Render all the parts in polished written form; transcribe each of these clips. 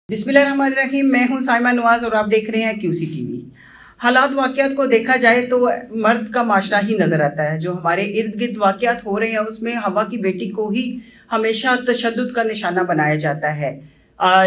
बिस्मिल्लाहिर्रहमानिर्रहीम। मैं हूं साइमा नवाज और आप देख रहे हैं क्यूसी टीवी। हालात वाक़यात को देखा जाए तो मर्द का माशरा ही नज़र आता है। जो हमारे इर्द गिर्द वाक़यात हो रहे हैं उसमें हवा की बेटी को ही हमेशा तशद्दुद का निशाना बनाया जाता है।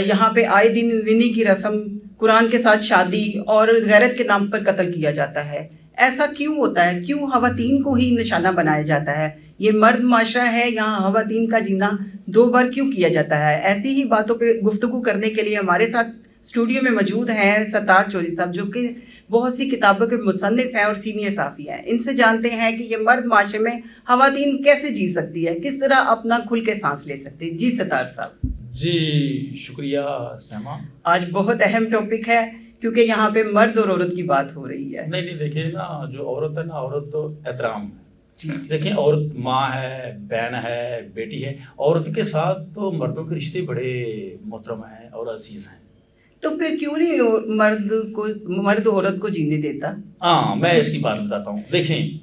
यहाँ पे आए दिन विनी की रस्म, कुरान के साथ शादी और गैरत के नाम पर कत्ल किया जाता है। ऐसा क्यों होता है? क्यों खवातीन को ही निशाना बनाया जाता है? ये मर्द माशरा है, यहाँ खवातीन का जीना दो बार क्यों किया जाता है? ऐसी ही बातों पे गुफ्तगू करने के लिए हमारे साथ स्टूडियो में मौजूद हैं सत्तार चौधरी साहब, जो कि बहुत सी किताबों के मुसन्निफ हैं और सीनियर साफ़ी हैं। इनसे जानते हैं कि ये मर्द माशरे में खवातीन कैसे जी सकती है, किस तरह अपना खुल के सांस ले सकती है। जी सत्तार साहब। जी शुक्रिया सैमा। आज बहुत अहम टॉपिक है क्योंकि यहाँ पे मर्द और औरत की बात हो रही है। नहीं देखिए ना, जो औरत है ना, औरत तो एहतराम है। देखिए, औरत माँ है, बहन है, बेटी है। औरत के साथ तो मर्दों के रिश्ते बड़े मोहतरम हैं और अजीज हैं। तो फिर क्यों नहीं मर्द औरत को जीने देता? हाँ, मैं इसकी बात बताता हूँ। देखें,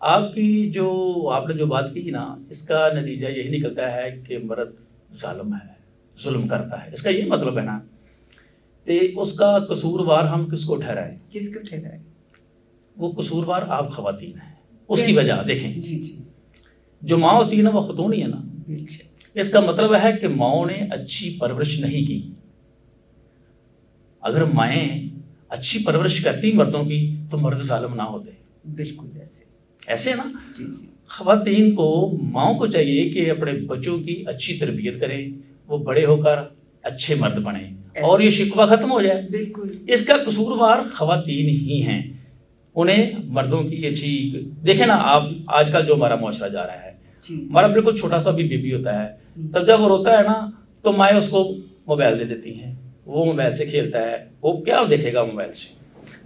आपने जो बात की ना, इसका नतीजा यही निकलता है कि मर्द जालिम है, जुल्म करता है। इसका ये मतलब है ना, तो उसका कसूरवार हम किसको ठहराएं? किसको ठहराएं? वो कसूरवार आप खवातीन हैं। उसकी वजह देखें, जी जी, जो माँ होती है ना, वो खतून ही है ना। इसका मतलब है कि माँओं ने अच्छी परवरिश नहीं की। अगर माएँ अच्छी परवरिश करती मर्दों की तो मर्द जालिम ना होते। बिल्कुल ऐसे है ना। जी जी। खवातीन को, माँओं को चाहिए कि अपने बच्चों की अच्छी तरबियत करें, वो बड़े होकर अच्छे मर्द बने और ये शिकवा खत्म हो जाए। बिल्कुल। इसका कसूरवार खवातीन ही हैं। उन्हें मर्दों की अच्छी, देखें ना आप, आजकल जो हमारा मुआशरा जा रहा है, हमारा बिल्कुल छोटा सा भी बेबी होता है, तब जब वो रोता है ना, तो माएँ उसको मोबाइल दे देती हैं। वो मोबाइल से खेलता है। वो क्या देखेगा मोबाइल से?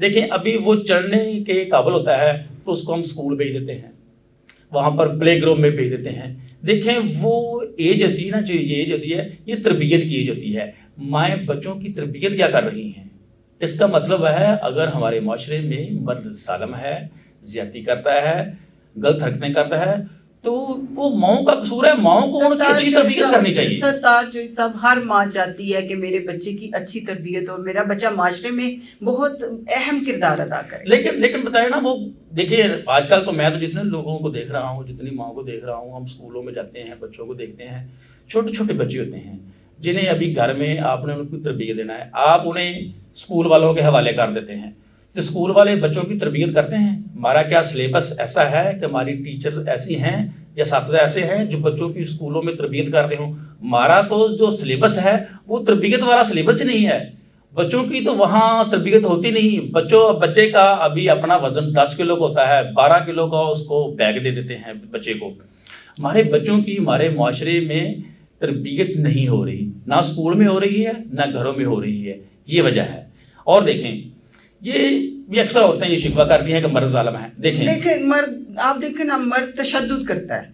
देखें, अभी वो चढ़ने के काबिल होता है तो उसको हम स्कूल भेज देते हैं, वहाँ पर प्ले ग्राउंड में भेज देते हैं। देखें, वो एज होती है ना, जो ये एज होती है, ये तरबियत की एज होती है। माएँ बच्चों की तरबियत क्या कर रही हैं? इसका मतलब है, अगर हमारे माशरे में मर्द जालिम है, ज़्यादती करता है, गलत हरकतें करता है, तो वो माओं का कसूर है। माओं को उनकी अच्छी तरबियत करनी चाहिए। सरदार जो सब, हर माँ चाहती है कि मेरे बच्चे की अच्छी तरबियत हो, मेरा बच्चा माशरे में बहुत अहम किरदार अदा करे। लेकिन बताए ना, वो देखिए, आजकल तो मैं तो जितने लोगों को देख रहा हूँ, जितनी माओं को देख रहा हूँ, हम स्कूलों में जाते हैं, बच्चों को देखते हैं, छोटे छोटे बच्चे होते हैं जिन्हें अभी घर में आपने उनको तरबियत देना है, आप उन्हें स्कूल वालों के हवाले कर देते हैं। तो स्कूल वाले बच्चों की तरबियत करते हैं? हमारा क्या सिलेबस ऐसा है कि हमारी टीचर्स ऐसी हैं या साथीज़ा ऐसे हैं जो बच्चों की स्कूलों में तरबियत करते हों? हमारा तो जो सिलेबस है वो तरबियत वाला सिलेबस ही नहीं है। बच्चों की तो वहाँ तरबियत होती नहीं। बच्चे का अभी अपना वज़न 10 किलो का होता है, 12 किलो का उसको बैग दे देते हैं बच्चे को। हमारे बच्चों की हमारे माशरे में तरबियत नहीं हो रही, ना स्कूल में हो रही है, ना घरों में हो रही है। ये वजह है। और देखें, ये अक्सर औरतें ये शिकवा करती हैं कि मर्द जालिम है। देखें मर्द, आप देखें ना, मर्द तशद्दुद करता है,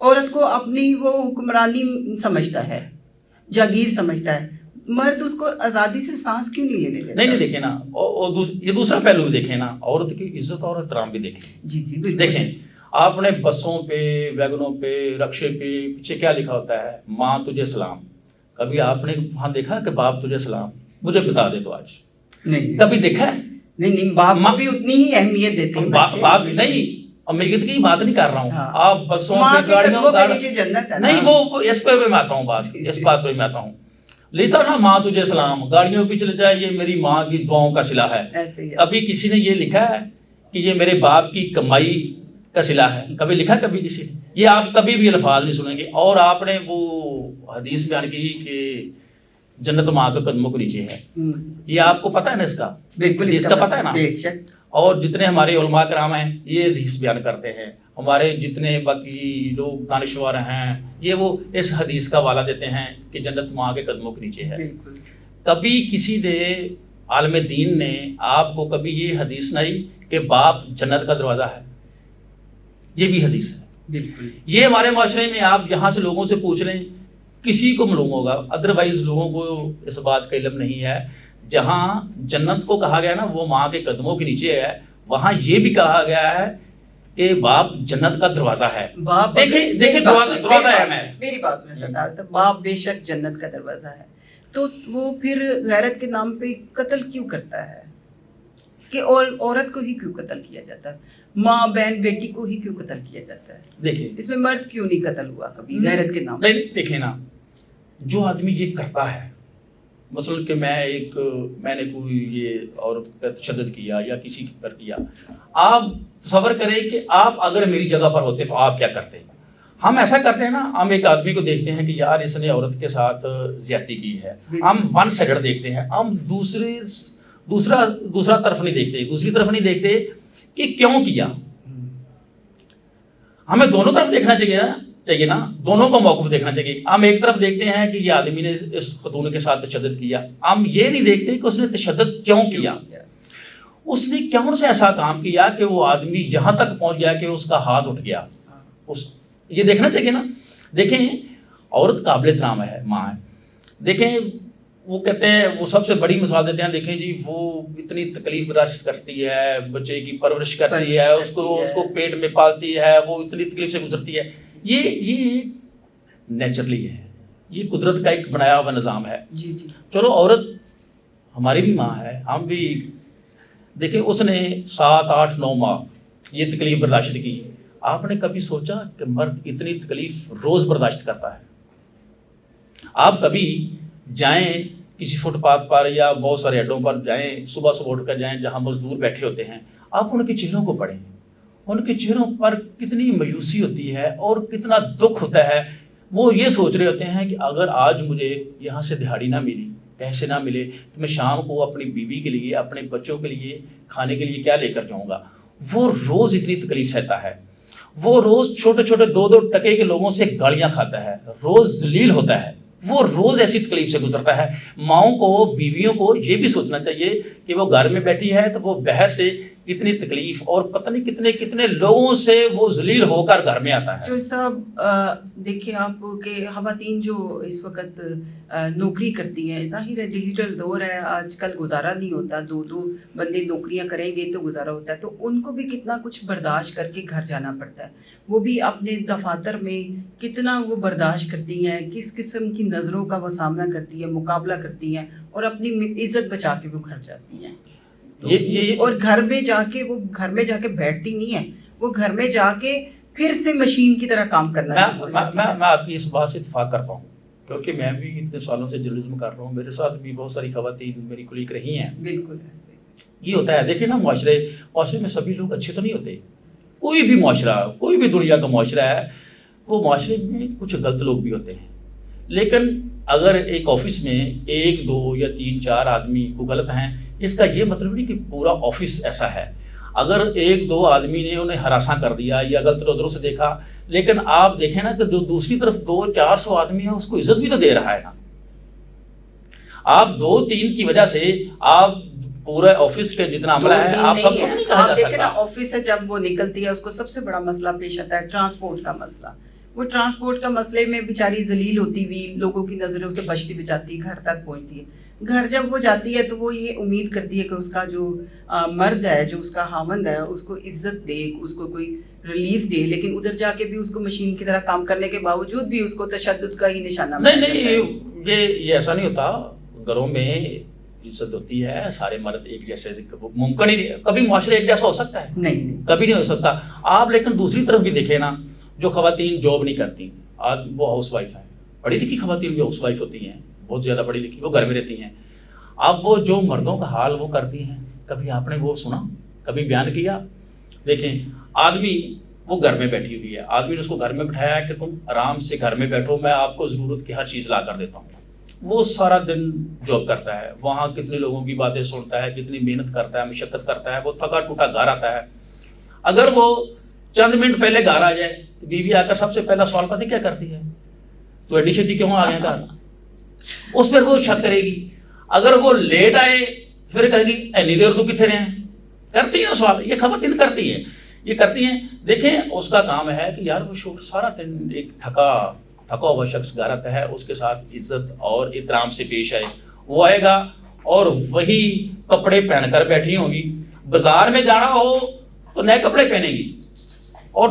औरत को अपनी वो हुक्मरानी समझता है, जागीर समझता है। मर्द उसको आज़ादी से सांस क्यों नहीं लेने देता? नहीं देखें ना, ये दूसरा पहलू भी देखें ना, औरत की इज्जत और एहतराम भी देखें। जी जी, देखें, आपने बसों पे, वैगनों पे, रक्शे पे पीछे क्या लिखा होता है? माँ तुझे सलाम। कभी आपने वहाँ देखा कि बाप तुझे सलाम? मुझे बता दे तो आज। नहीं, कभी देखा है? नहीं, बाप भी उतनी ही अहमियत देते हैं। बाप नहीं, अमीरियत की बात नहीं कर रहा हूँ। हाँ। आप बसों पे, गाड़ियों जन्नत है नहीं, वो इस पे मैं आता हूँ बात, इस बात पे मैं आता हूँ। लेता ना, माँ तुझे सलाम, गाड़ियों पे चले जाए, ये मेरी माँ की दुआओं का सिला है। कभी किसी ने ये लिखा है कि ये मेरे बाप की कमाई का सिला है? कभी लिखा? कभी किसी ने? ये आप कभी भी अल्फाज नहीं सुनेंगे। और आपने वो हदीस बयान की कि जन्नत माँ के कदमों के नीचे है, ये आपको पता है ना? इसका बिल्कुल, इसका पता है ना। और जितने हमारे उलमा कराम हैं ये हदीस बयान करते हैं, हमारे जितने बाकी लोग दानिशवर हैं, ये वो इस हदीस का हवाला देते हैं कि जन्नत माँ के कदमों के नीचे है। कभी किसी ने, आलम दीन ने आपको कभी ये हदीस नहीं कि बाप जन्नत का दरवाज़ा है? ये भी हदीस है। बिल्कुल। ये हमारे माशरे में आप यहाँ से लोगों से पूछ लें, किसी को मालूम होगा, अदरवाइज लोगों को इस बात का इल्म नहीं है। जहाँ जन्नत को कहा गया ना वो माँ के कदमों के नीचे है, वहाँ ये भी कहा गया है कि बाप जन्नत का दरवाजा है। देखिए दरवाजा है। मेरी बात सुनिए सरदार साहब, बाप बेशक जन्नत का दरवाजा है, تو وہ پھر غیرت کے نام پہ قتل کیوں کرتا ہے کہ اور عورت کو ہی کیوں قتل کیا جاتا ہے, ماں بہن بیٹی کو ہی کیوں قتل کیا جاتا ہے؟ دیکھیں اس میں مرد کیوں نہیں قتل ہوا کبھی غیرت کے نام؟ نہیں, دیکھیں نا, جو آدمی یہ کرتا ہے, مثلا کہ میں نے کوئی یہ عورت پر تشدد کیا یا کسی پر کیا, آپ تصور کریں کہ آپ اگر میری جگہ پر ہوتے تو آپ کیا کرتے؟ ہم ایسا کرتے ہیں نا, ہم ایک آدمی کو دیکھتے ہیں کہ یار اس نے عورت کے ساتھ زیادتی کی ہے, ہم ون سائڈ دیکھتے ہیں, ہم دوسرا طرف نہیں دیکھتے, دوسری طرف نہیں دیکھتے کہ کیوں کیا. ہمیں دونوں طرف دیکھنا چاہیے نا, دونوں کا موقف دیکھنا چاہیے. ہم ایک طرف دیکھتے ہیں کہ یہ آدمی نے اس خاتون کے ساتھ تشدد کیا, ہم یہ نہیں دیکھتے کہ اس نے تشدد کیوں کیا, اس نے کیوں سے ایسا کام کیا کہ وہ آدمی یہاں تک پہنچ گیا کہ اس کا ہاتھ اٹھ گیا. یہ دیکھنا چاہیے نا. دیکھیں عورت قابل احترام ہے, ماں ہے. دیکھیں وہ کہتے ہیں, وہ سب سے بڑی مثال دیتے ہیں, دیکھیں جی وہ اتنی تکلیف برداشت کرتی ہے, بچے کی پرورش کرتی ہے, اس کو پیٹ میں پالتی ہے, وہ اتنی تکلیف سے گزرتی ہے. یہ نیچرلی ہے, یہ قدرت کا ایک بنایا ہوا نظام ہے. جی جی. چلو عورت ہماری بھی ماں ہے, ہم بھی دیکھیں اس نے 7, 8, 9 ماہ یہ تکلیف برداشت کی. آپ نے کبھی سوچا کہ مرد اتنی تکلیف روز برداشت کرتا ہے؟ آپ کبھی جائیں کسی فٹ پاتھ پر یا بہت سارے اڈوں پر جائیں, صبح اٹھ کر جائیں جہاں مزدور بیٹھے ہوتے ہیں, آپ ان کے چہروں کو پڑھیں, ان کے چہروں پر کتنی مایوسی ہوتی ہے اور کتنا دکھ ہوتا ہے. وہ یہ سوچ رہے ہوتے ہیں کہ اگر آج مجھے یہاں سے دہاڑی نہ ملی, پیسے نہ ملے, تو میں شام کو اپنی بیوی کے لیے, اپنے بچوں کے لیے کھانے کے لیے کیا لے کر جاؤں گا. وہ روز اتنی تکلیف سہتا ہے, وہ روز چھوٹے چھوٹے 2 ٹکے کے لوگوں سے گالیاں کھاتا ہے, روز ذلیل ہوتا ہے, وہ روز ایسی تکلیف سے گزرتا ہے. ماؤں کو, بیویوں کو یہ بھی سوچنا چاہیے کہ وہ گھر میں بیٹھی ہے تو وہ باہر سے کتنی تکلیف اور پتہ نہیں کتنے لوگوں سے وہ ذلیل ہو کر گھر میں آتا ہے. جو صاحب دیکھیں آپ کہ خواتین جو اس وقت نوکری کرتی ہیں, ظاہر ہے ڈیجیٹل دور ہے, آج کل گزارا نہیں ہوتا, 2 بندے نوکریاں کریں گے تو گزارا ہوتا ہے, تو ان کو بھی کتنا کچھ برداشت کر کے گھر جانا پڑتا ہے. وہ بھی اپنے دفاتر میں کتنا وہ برداشت کرتی ہیں, کس قسم کی نظروں کا وہ سامنا کرتی ہیں, مقابلہ کرتی ہیں, اور اپنی عزت بچا کے وہ گھر جاتی ہیں. اور گھر میں جا کے بیٹھتی نہیں ہے, وہ گھر میں جا کے پھر سے مشین کی طرح کام کرنا. میں آپ کی اس بات سے اتفاق کرتا ہوں, کیونکہ میں بھی اتنے سالوں سے جرنلزم کر رہا ہوں, میرے ساتھ بھی بہت ساری خواتین میری کولیگ رہی ہیں. بالکل یہ ہوتا ہے. دیکھیں نا, معاشرے میں سبھی لوگ اچھے تو نہیں ہوتے. کوئی بھی معاشرہ, کوئی بھی دنیا کا معاشرہ ہے, وہ معاشرے میں کچھ غلط لوگ بھی ہوتے ہیں. لیکن اگر ایک آفس میں 1, 2 یا 3, 4 آدمی کو غلط ہیں, اس کا یہ مطلب نہیں کہ پورا آفس ایسا ہے. اگر 1, 2 آدمی نے انہیں ہراساں کر دیا یا غلط نظروں سے دیکھا, لیکن آپ دیکھیں نا کہ جو دوسری طرف 200-400 آدمی ہے اس کو عزت بھی تو دے رہا ہے نا. آپ 2-3 کی وجہ سے آپ پورے آفس کے جتنا عملہ ہے آپ سب کو نہیں کہا جا سکتا. آفس سے جب وہ نکلتی ہے اس کو سب سے بڑا مسئلہ پیش آتا ہے ٹرانسپورٹ کا مسئلہ. وہ ٹرانسپورٹ کا مسئلے میں بیچاری ذلیل ہوتی ہوئی, لوگوں کی نظروں سے بچتی بچاتی گھر تک پہنچتی ہے. گھر جب وہ جاتی ہے تو وہ یہ امید کرتی ہے کہ اس کا جو مرد ہے, جو اس کا خاوند ہے, اس کو عزت دے, اس کو کوئی ریلیف دے, لیکن ادھر جا کے بھی اس کو مشین کی طرح کام کرنے کے باوجود بھی اس کو تشدد کا ہی نشانہ. نہیں, یہ ایسا نہیں ہوتا. گھروں میں عزت ہوتی ہے, سارے مرد ایک جیسے ممکن ہی نہیں, کبھی معاشرہ ایک جیسا ہو سکتا ہے؟ نہیں, کبھی نہیں ہو سکتا. آپ لیکن دوسری طرف بھی دیکھیں نا, جو خواتین جاب نہیں کرتی, آج وہ ہاؤس وائف ہیں. پڑھی لکھی خواتین بھی ہاؤس وائف ہوتی ہیں, بہت زیادہ پڑھی لکھی, وہ گھر میں رہتی ہیں. اب وہ جو مردوں کا حال وہ کرتی ہیں, کبھی آپ نے وہ سنا, کبھی بیان کیا؟ دیکھیں آدمی وہ گھر میں بیٹھی ہوئی ہے, آدمی نے اس کو گھر میں بٹھایا ہے کہ تم آرام سے گھر میں بیٹھو, میں آپ کو ضرورت کی ہر چیز لا کر دیتا ہوں. وہ سارا دن جاب کرتا ہے, وہاں کتنے لوگوں کی باتیں سنتا ہے, کتنی محنت کرتا ہے, مشقت کرتا ہے, وہ تھکا ٹوٹا گھر آتا ہے. اگر وہ چند منٹ پہلے گھر آ جائے تو بیوی آ کر سب سے پہلا سوال پتہ کیا کرتی ہے؟ تو ایڈی شدی کیوں آ گئے گھر؟ اس پر وہ شک کرے گی. اگر وہ لیٹ آئے پھر کہے گی اتنی دیر تو کتنے رہے ہیں. کرتی ہیں سوال, یہ خواتین کرتی ہیں, یہ کرتی ہیں. دیکھیں اس کا کام ہے کہ یار وہ سارا دن ایک تھکا ہوا شخص گھر آتا ہے, اس کے ساتھ عزت اور احترام سے پیش آئے. وہ آئے گا اور وہی کپڑے پہن کر بیٹھی ہوگی. بازار میں جانا ہو تو نئے کپڑے پہنے گی, اور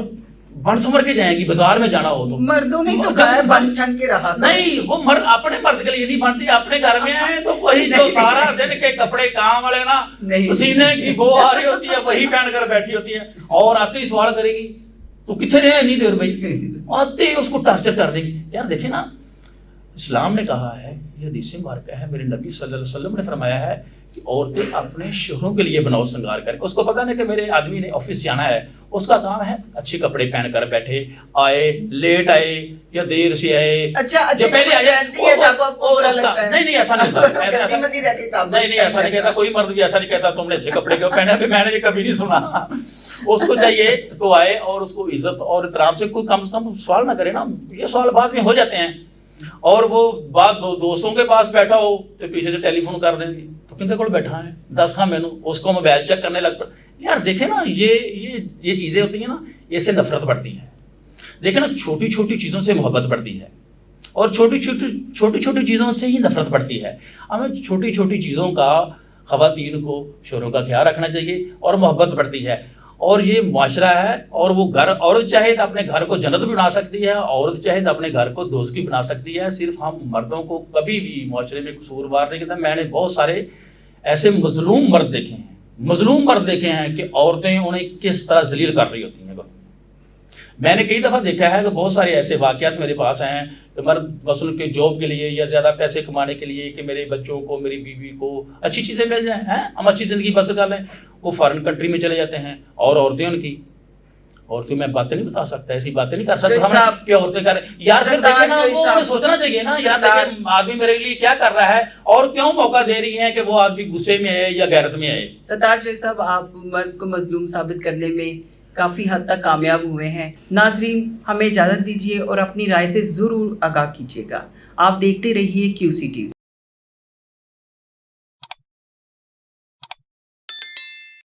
बन समर के जाएंगी, बाजार में जाना हो तो मर्दों ने तो कहा है बन ठन के रहा करो। नहीं, वो मर्द अपने मर्द के लिए नहीं बनती, अपने घर में आए तो वही जो सारा दिन के कपड़े काम वाले ना पसीने की बो आ रही होती है वही पहन कर बैठी होती है, और आते ही सवाल करेगी तो कितने है नहीं देर भाई, आते ही उसको टॉर्चर कर देगी। यार देखिए ना, इस्लाम ने कहा है, ये हदीस मुबारक है, मेरे नबी सल्लल्लाहु अलैहि वसल्लम ने फरमाया है कि औरतें अपने शोहरों के लिए बनाओ श्रृंगार करें। उसको पता नहीं कि मेरे आदमी ने ऑफिस जाना है, उसका काम है अच्छे कपड़े पहन कर बैठे, आए लेट आए या देर से आए, अच्छा जो पहले आ जाए नहीं ऐसा नहीं होता, नहीं ऐसा नहीं कहता कोई मर्द भी, ऐसा नहीं कहता तुमने अच्छे कपड़े क्यों पहने, मैंने ये कभी नहीं सुना। उसको चाहिए तो आए और उसको इज्जत और इतराम से कोई कम से कम सवाल ना करे ना, ये सवाल बाद में हो जाते हैं। और वो बात दोस्तों के पास बैठा हो तो पीछे से टेलीफोन कर देंगे तो किंदे को बैठा है 10 खा मैनू, उसको मोबाइल चेक करने लग पड़े। यार देखे ना, ये चीजें होती है ना, इससे नफरत बढ़ती है। देखे ना, छोटी छोटी चीजों से मोहब्बत बढ़ती है और छोटी छोटी चीजों से ही नफरत बढ़ती है। हमें छोटी छोटी चीजों का खवातीन को, शोरों का ख्याल रखना चाहिए और मोहब्बत बढ़ती है। और ये मुआशरा है, और वो घर, औरत चाहे तो अपने घर को जन्नत भी बना सकती है, औरत चाहे तो अपने घर को दोज़खी बना सकती है। सिर्फ हम मर्दों को कभी भी मुआशरे में कसूरवार नहीं कहता। मैंने बहुत सारे ऐसे मजलूम मर्द देखे हैं कि औरतें उन्हें किस तरह जलील कर रही होती हैं। मैंने कई दफ़ा देखा है कि बहुत सारे ऐसे वाक़यात मेरे पास हैं कि मर्द मसलन के जॉब के लिए या ज़्यादा पैसे कमाने के लिए कि मेरे बच्चों को, मेरी बीवी को अच्छी चीज़ें मिल जाएं, हैं हम अच्छी ज़िंदगी बसर कर लें, वो फॉरेन कंट्री में चले जाते हैं। और औरतें उनकी, औरतें मैं बातें नहीं बता सकता, ऐसी बातें नहीं कर सकता हम कि औरतें करें। यार फिर देखे ना, वो सोचना चाहिए ना, यार देखे आदमी मेरे लिए क्या कर रहा है और क्यों मौका दे रही है कि वो आदमी गुस्से में है या गैरत में है। सत्तार जी साहब, आप मर्द को मजलूम साबित करने में काफ़ी हद तक कामयाब हुए हैं। नाजरीन, हमें इजाज़त दीजिए और अपनी राय से ज़रूर आगाह कीजिएगा। आप देखते रहिए QC TV।